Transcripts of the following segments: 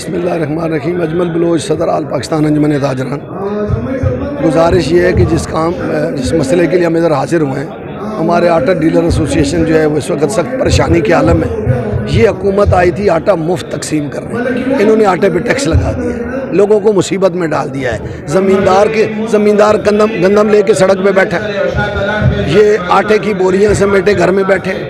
بسم اللہ الرحمن الرحیم۔ اجمل بلوچ، صدر آل پاکستان انجمن تاجران۔ گزارش یہ ہے کہ جس مسئلے کے لیے ہم ادھر حاضر ہوئے ہیں، ہمارے آٹا ڈیلر ایسوسیشن جو ہے وہ اس وقت سخت پریشانی کے عالم میں۔ یہ حکومت آئی تھی آٹا مفت تقسیم کرنے، انہوں نے آٹے پہ ٹیکس لگا دیا ہے، لوگوں کو مصیبت میں ڈال دیا ہے۔ زمیندار گندم لے کے سڑک پہ بیٹھا، یہ آٹے کی بوریاں سمیٹے گھر میں بیٹھے۔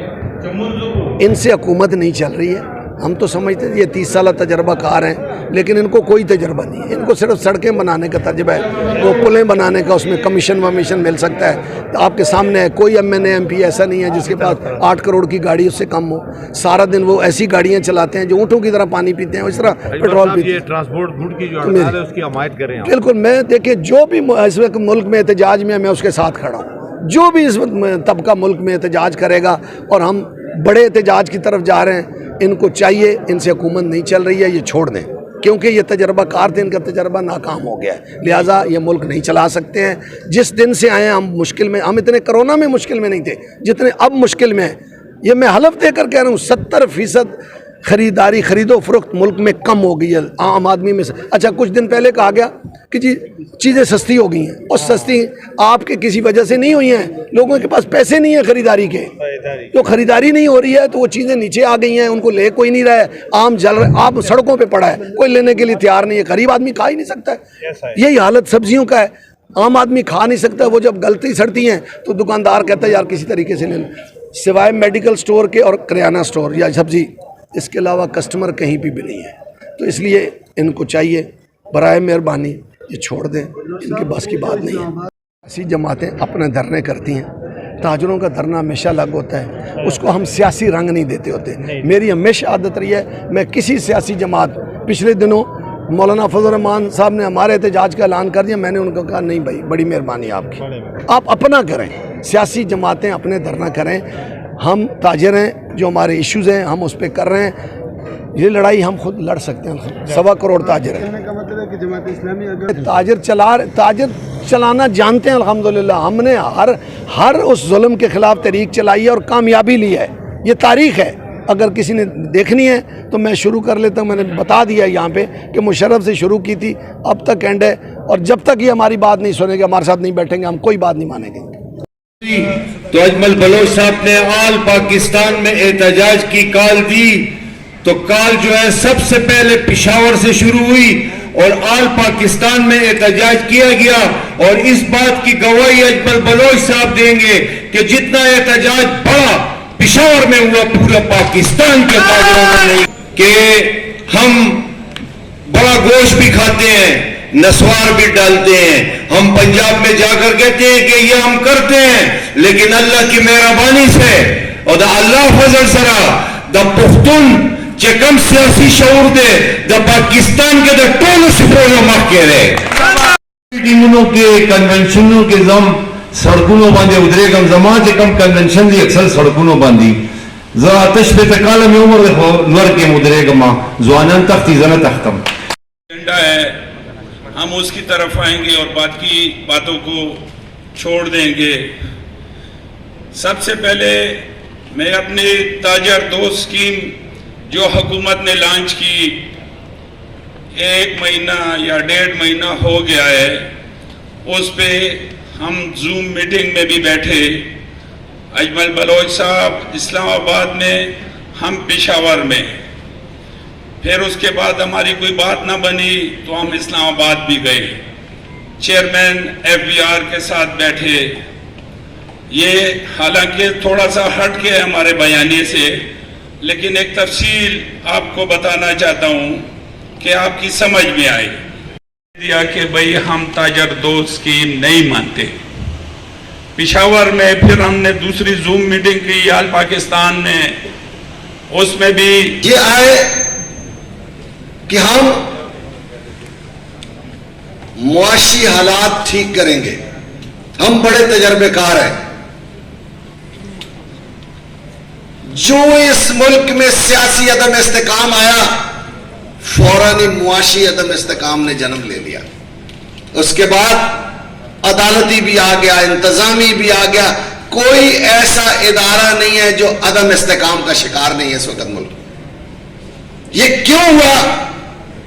ان سے حکومت نہیں چل رہی ہے۔ ہم تو سمجھتے ہیں یہ 30 سالہ تجربہ کار ہیں، لیکن ان کو کوئی تجربہ نہیں ہے۔ ان کو صرف سڑکیں بنانے کا تجربہ ہے، وہ پلیں بنانے کا، اس میں کمیشن مل سکتا ہے۔ آپ کے سامنے ہے، کوئی ایم پی ایسا نہیں ہے جس کے پاس 8 کروڑ کی گاڑی اس سے کم ہو۔ سارا دن وہ ایسی گاڑیاں چلاتے ہیں جو اونٹوں کی طرح پانی پیتے ہیں، اس طرح پیٹرول پیتے ہیں۔ ٹرانسپورٹ گڈ کی جو ہڑتال ہے اس کی حمایت کریں آپ؟ بالکل، میں دیکھیں جو بھی اس وقت ملک میں احتجاج میں میں اس کے ساتھ کھڑا ہوں۔ جو بھی اس طبقہ ملک میں احتجاج کرے گا، اور ہم بڑے احتجاج کی طرف جا رہے ہیں، ان کو چاہیے، ان سے حکومت نہیں چل رہی ہے، یہ چھوڑ دیں، کیونکہ یہ تجربہ کار تھے، ان کا تجربہ ناکام ہو گیا ہے، لہٰذا یہ ملک نہیں چلا سکتے ہیں۔ جس دن سے آئے ہیں ہم مشکل میں، ہم اتنے کرونا میں مشکل میں نہیں تھے جتنے اب مشکل میں ہیں۔ یہ میں حلف دے کر کہہ رہا ہوں، 70% خرید و فروخت ملک میں کم ہو گئی ہے عام آدمی میں سے۔ اچھا، کچھ دن پہلے کہا گیا کہ جی چیزیں سستی ہو گئی ہیں، اور سستی آپ کے کسی وجہ سے نہیں ہوئی ہیں، لوگوں کے پاس پیسے نہیں ہیں خریداری کے، تو خریداری نہیں ہو رہی ہے تو وہ چیزیں نیچے آ گئی ہیں، ان کو لے کوئی نہیں رہا ہے، عام جل رہا، آپ سڑکوں پہ پڑا ہے، کوئی لینے کے لیے تیار نہیں ہے، غریب آدمی کھا ہی نہیں سکتا ہے۔ یہی حالت سبزیوں کا ہے، عام آدمی کھا نہیں سکتا، وہ جب گلتی سڑتی ہیں تو دکاندار کہتا ہے یار کسی طریقے سے لے لو۔ سوائے میڈیکل سٹور کے اور کریانہ سٹور یا سبزی، اس کے علاوہ کسٹمر کہیں بھی نہیں ہے۔ تو اس لیے ان کو چاہیے برائے مہربانی یہ چھوڑ دیں، ان کی بس کی بات نہیں ہے۔ ایسی جماعتیں اپنے دھرنے کرتی ہیں، تاجروں کا دھرنا ہمیشہ الگ ہوتا ہے، اس کو ہم سیاسی رنگ نہیں دیتے ہوتے۔ میری ہمیشہ عادت رہی ہے، میں کسی سیاسی جماعت، پچھلے دنوں مولانا فضل الرحمان صاحب نے ہمارے احتجاج کا اعلان کر دیا، میں نے ان کو کہا نہیں بھائی، بڑی مہربانی آپ کی، آپ اپنا کریں، سیاسی جماعتیں اپنے دھرنا کریں، ہم تاجر ہیں، جو ہمارے ایشوز ہیں ہم اس پہ کر رہے ہیں، یہ لڑائی ہم خود لڑ سکتے ہیں۔ 1.25 کروڑ تاجر ہیں، تاجر چلانا جانتے ہیں الحمدللہ۔ ہم نے ہر اس ظلم کے خلاف تحریک چلائی ہے اور کامیابی لی ہے، یہ تاریخ ہے۔ اگر کسی نے دیکھنی ہے تو میں شروع کر لیتا ہوں، میں نے بتا دیا یہاں پہ کہ مشرف سے شروع کی تھی، اب تک اینڈ ہے، اور جب تک یہ ہماری بات نہیں سنیں گے، ہمارے ساتھ نہیں بیٹھیں گے، ہم کوئی بات نہیں مانیں گے۔ تو اجمل بلوچ صاحب نے آل پاکستان میں احتجاج کی کال دی، تو کال جو ہے سب سے پہلے پشاور سے شروع ہوئی اور آل پاکستان میں احتجاج کیا گیا، اور اس بات کی گواہی اجمل بلوچ صاحب دیں گے کہ جتنا احتجاج بڑا پشاور میں ہوا، پورا پاکستان کے تاجروں میں نہیں، کہ ہم بڑا گوشت بھی کھاتے ہیں، نسوار بھی ڈالتے ہیں، ہم پنجاب میں جا کر کہتے ہیں کہ یہ ہم کرتے ہیں، لیکن اللہ کی مہربانی سے اور دا اللہ فضل سرا دا پختون چکم سیاسی شعور دے دا پاکستان کے دا ٹولو سپولو مخ کے رہے میٹنگوں کے کنونشنوں کے زم سڑکونوں باندھے ادھرے کم زمان سے کم کنونشن دی اکثر سڑکونوں باندھی زا آتش پہ تکالا میں عمر لور کے مدرے گما زوانان تختی زنہ تختم ایجنڈا ہے، ہم اس کی طرف آئیں گے اور باقی باتوں کو چھوڑ دیں گے۔ سب سے پہلے میں اپنے تاجر دوست اسکیم جو حکومت نے لانچ کی، 1 مہینہ یا 1.5 مہینہ ہو گیا ہے، اس پہ ہم زوم میٹنگ میں بھی بیٹھے، اجمل بلوچ صاحب اسلام آباد میں، ہم پشاور میں، پھر اس کے بعد ہماری کوئی بات نہ بنی تو ہم اسلام آباد بھی گئے، چیئرمین FBR کے ساتھ بیٹھے۔ یہ حالانکہ تھوڑا سا ہٹ کے ہمارے بیانیے سے، لیکن ایک تفصیل آپ کو بتانا چاہتا ہوں کہ آپ کی سمجھ میں آئے دیا کہ بھئی ہم تاجر دوست اسکیم نہیں مانتے۔ پشاور میں پھر ہم نے دوسری زوم میٹنگ کی آل پاکستان میں، اس میں بھی یہ آئے کہ ہم معاشی حالات ٹھیک کریں گے، ہم بڑے تجربے کار ہیں۔ جو اس ملک میں سیاسی عدم استحکام آیا، فوراً معاشی عدم استحکام نے جنم لے لیا، اس کے بعد عدالتی بھی آ گیا، انتظامی بھی آ گیا، کوئی ایسا ادارہ نہیں ہے جو عدم استحکام کا شکار نہیں ہے اس وقت ملک۔ یہ کیوں ہوا؟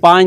5